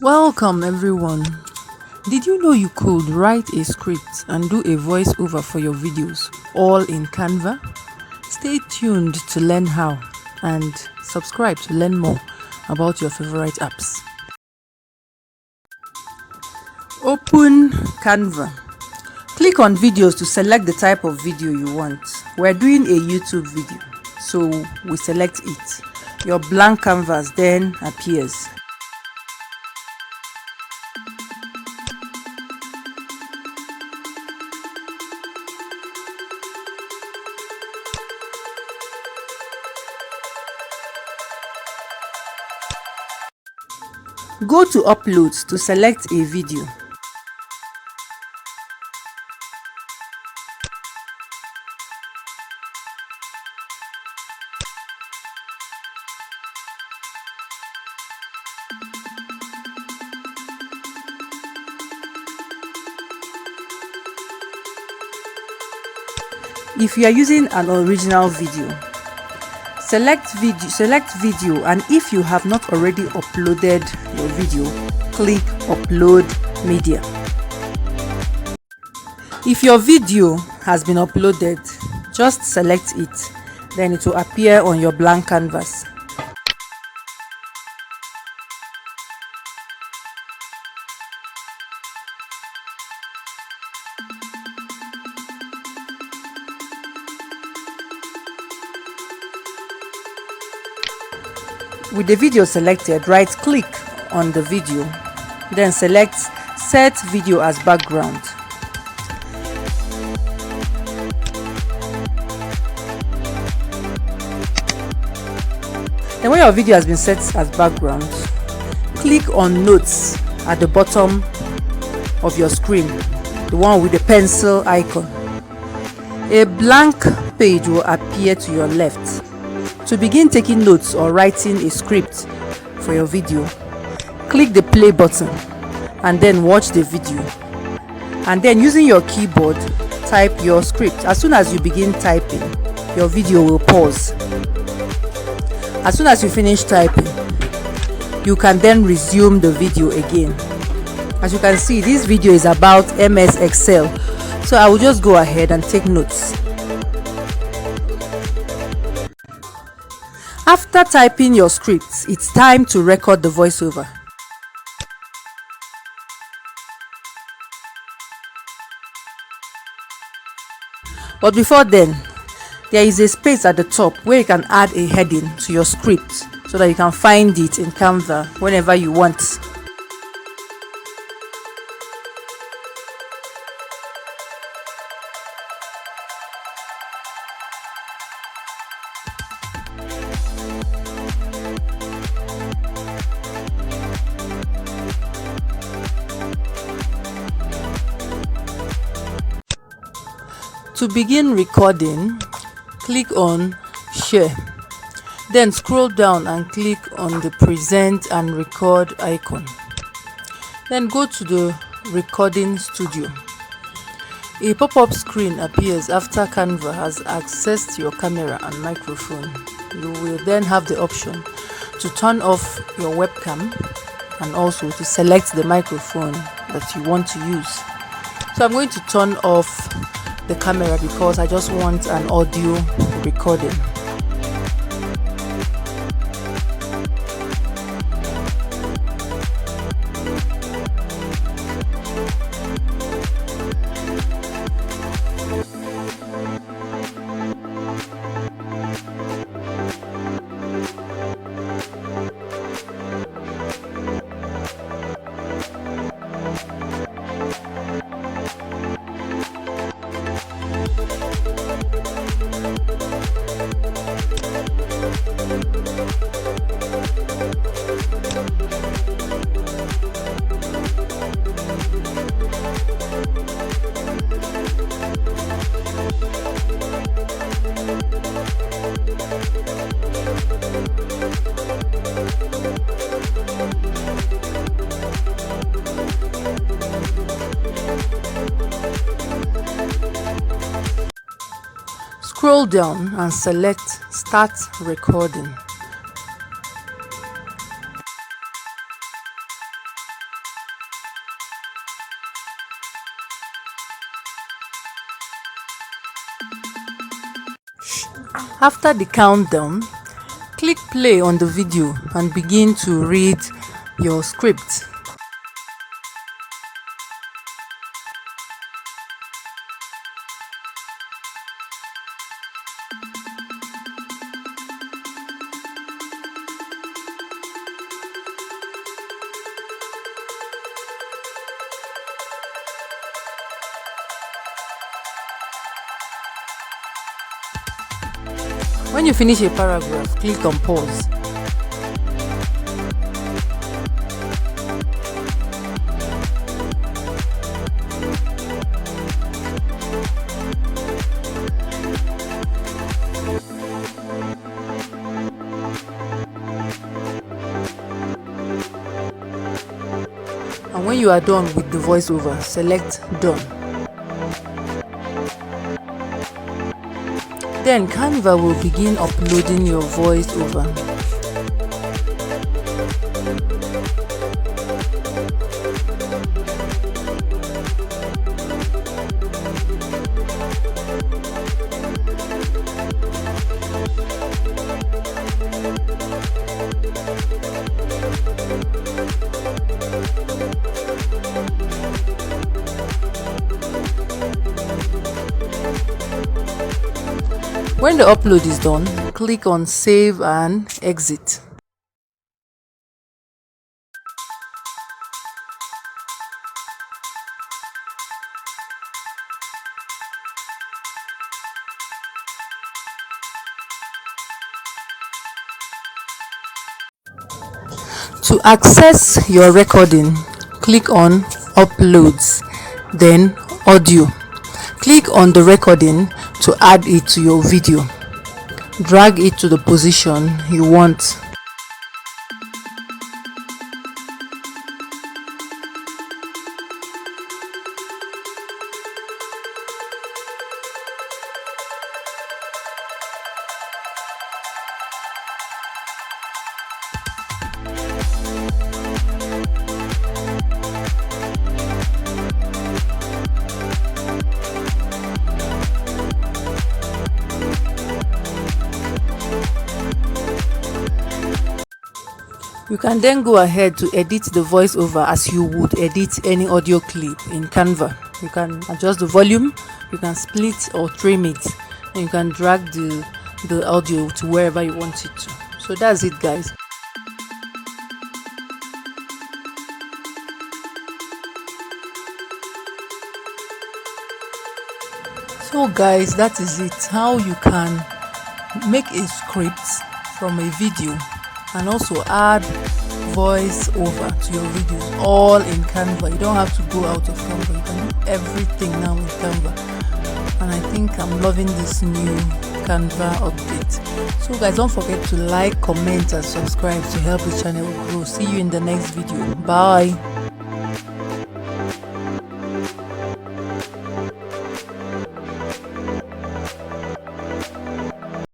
Welcome everyone. Did you know you could write a script and do a voiceover for your videos all in Canva? Stay tuned to learn how and subscribe to learn more about your favorite apps. Open Canva. Click on videos to select the type of video you want. We're doing a YouTube video, so we select it. Your blank canvas then appears. Go to Uploads to select a video. If you are using an original video, select video, and if you have not already uploaded your video, click Upload Media. If your video has been uploaded, just select it, then it will appear on your blank canvas. With the video selected, right-click on the video, then select Set Video as Background. Then when your video has been set as background, click on Notes at the bottom of your screen, the one with the pencil icon. A blank page will appear to your left. To begin taking notes or writing a script for your video, click the play button and then watch the video. And then using your keyboard, type your script. As soon as you begin typing, your video will pause. As soon as you finish typing, you can then resume the video again. As you can see, this video is about MS Excel, so I will just go ahead and take notes. After typing your script, it's time to record the voiceover. But before then, there is a space at the top where you can add a heading to your script so that you can find it in Canva whenever you want. To begin recording, click on Share. Then scroll down and click on the Present and Record icon. Then go to the Recording Studio. A pop-up screen appears after Canva has accessed your camera and microphone. You will then have the option to turn off your webcam and also to select the microphone that you want to use. So I'm going to turn off the camera because I just want an audio recording. Scroll down and select Start Recording. After the countdown, click play on the video and begin to read your script. When you finish a paragraph, click on pause. And when you are done with the voiceover, select done. Then Canva will begin uploading your voiceover. When the upload is done, click on save and exit. To access your recording, click on Uploads, then Audio. Click on the recording to add it to your video. Drag it to the position you want. You can then go ahead to edit the voiceover as you would edit any audio clip in Canva. You can adjust the volume, you can split or trim it, and you can drag the audio to wherever you want it to. So that's it, guys. So guys, that is it, how you can make a script from a video and also add voice over to your videos all in Canva. You don't have to go out of Canva. You can do everything now in Canva. And I think I'm loving this new Canva update. So guys, don't forget to like, comment and subscribe to help the channel grow. See you in the next video. Bye.